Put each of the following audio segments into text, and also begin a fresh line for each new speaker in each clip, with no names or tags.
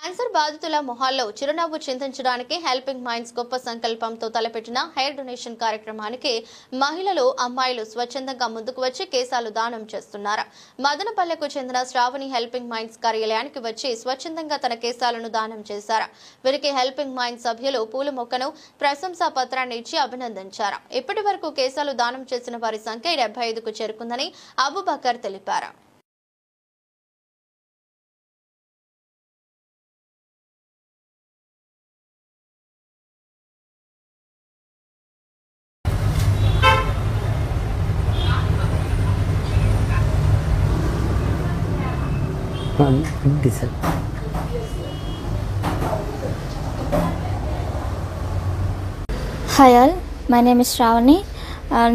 Cancer బాధితుల మొహాల్లో చిరునవ్వు చిందించడానికి helping minds గొప్ప సంకల్పంతో తలపెట్టిన హెయిర్ డొనేషన్ కార్యక్రమానికి మహిళలు అమ్మాయిలు స్వచ్ఛందంగా ముందుకు వచ్చి కేశాలు దానం చేస్తున్నారు. మదనపల్లెకు చెందిన శ్రావణి హెల్పింగ్ మైండ్స్ కార్యాలయానికి వచ్చి స్వచ్ఛందంగా తన కేశాలను దానం చేశారు. వీరికి హెల్పింగ్ మైండ్స్ సభ్యులు పూల మొక్కను ప్రశంసా పత్రాన్ని ఇచ్చి అభినందించారు. ఇప్పటి వరకు కేశాలు దానం చేసిన వారి సంఖ్య 75కు చేరుకుందని అబూబకర్ తెలిపారు.
Hi all, my name is Shravani.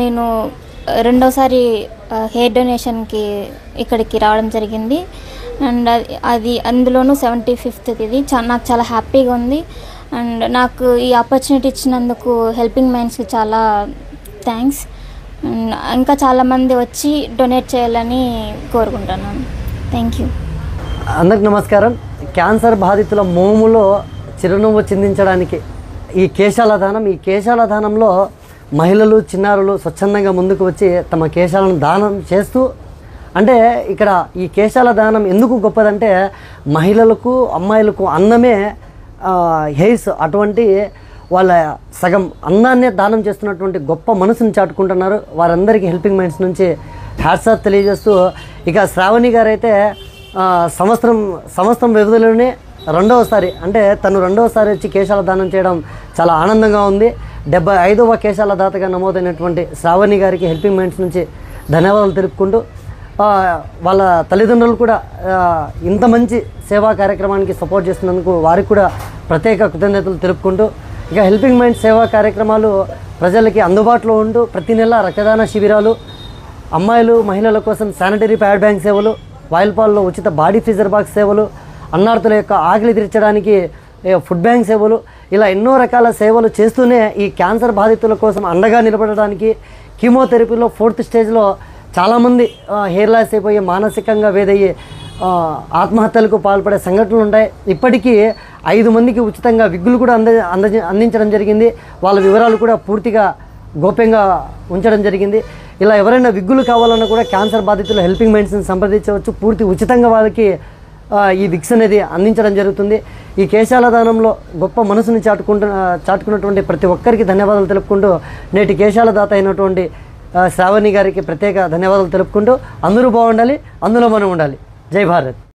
నేను రెండోసారి హెయిర్ డొనేషన్కి ఇక్కడికి రావడం జరిగింది. అండ్ అది అందులోనూ 75th ఇది. నాకు చాలా హ్యాపీగా ఉంది. అండ్ నాకు ఈ ఆపర్చునిటీ ఇచ్చినందుకు హెల్పింగ్ మైండ్స్కి చాలా థ్యాంక్స్. అండ్ ఇంకా చాలామంది వచ్చి డొనేట్ చేయాలని కోరుకుంటున్నాను. Thank you.
అందరికి నమస్కారం. క్యాన్సర్ బాధితుల మోములో చిరునవ్వు చిందించడానికి ఈ కేశాల దానంలో మహిళలు చిన్నారులు స్వచ్ఛందంగా ముందుకు వచ్చి తమ కేశాలను దానం చేస్తూ, అంటే ఇక్కడ ఈ కేశాల దానం ఎందుకు గొప్పదంటే మహిళలకు అమ్మాయిలకు అందమే హెయిర్స్, అటువంటి వాళ్ళ సగం అందాన్నే దానం చేస్తున్నటువంటి గొప్ప మనసుని చాటుకుంటున్నారు. వారందరికీ హెల్పింగ్ మైండ్స్ నుంచి హ్యాట్స్ ఆఫ్ తెలియజేస్తూ, ఇక శ్రావణి గారైతే సంవత్సరం వ్యవధిలోనే రెండవసారి, అంటే తను రెండవసారి వచ్చి కేశాల దానం చేయడం చాలా ఆనందంగా ఉంది. 75వ కేశాల దాతగా నమోదైనటువంటి శ్రావణి గారికి హెల్పింగ్ మైండ్స్ నుంచి ధన్యవాదాలు తెలుపుకుంటూ, వాళ్ళ తల్లిదండ్రులు కూడా ఇంత మంచి సేవా కార్యక్రమానికి సపోర్ట్ చేస్తున్నందుకు వారికి కూడా ప్రత్యేక కృతజ్ఞతలు తెలుపుకుంటూ, ఇక హెల్పింగ్ మైండ్స్ సేవా కార్యక్రమాలు ప్రజలకి అందుబాటులో ఉంటూ ప్రతి నెల రక్తదాన శిబిరాలు, అమ్మాయిలు మహిళల కోసం శానిటరీ ప్యాడ్ బ్యాంక్ సేవలు, వాయిల్పాల్లో ఉచిత బాడీ ఫ్రీజర్ బాక్స్ సేవలు, అన్నార్థుల యొక్క ఆకలి తీర్చడానికి ఫుడ్ బ్యాంక్ సేవలు, ఇలా ఎన్నో రకాల సేవలు చేస్తూనే ఈ క్యాన్సర్ బాధితుల కోసం అండగా నిలబడడానికి, కీమోథెరపీలో 4th స్టేజ్లో చాలామంది హెయిర్ లాస్ అయిపోయి మానసికంగా వేదయ్యి ఆత్మహత్యలకు పాల్పడే సంఘటనలు ఉంటాయి. ఇప్పటికీ 5 మందికి ఉచితంగా విగ్గులు కూడా అందించడం జరిగింది. వాళ్ళ వివరాలు కూడా పూర్తిగా గోప్యంగా ఉంచడం జరిగింది. ఇలా ఎవరైనా విగ్గులు కావాలన్నా కూడా క్యాన్సర్ బాధితులు హెల్పింగ్ మైండ్స్ని సంప్రదించవచ్చు. పూర్తి ఉచితంగా వాళ్ళకి ఈ విగ్స్ అనేది అందించడం జరుగుతుంది. ఈ కేశాల దానంలో గొప్ప మనసుని చాటుకున్నటువంటి ప్రతి ఒక్కరికి ధన్యవాదాలు తెలుపుకుంటూ, నేటి కేశాల దాత అయినటువంటి శ్రావణి గారికి ప్రత్యేక ధన్యవాదాలు తెలుపుకుంటూ, అందరూ బాగుండాలి, అందులో మనం ఉండాలి. జై భారత్.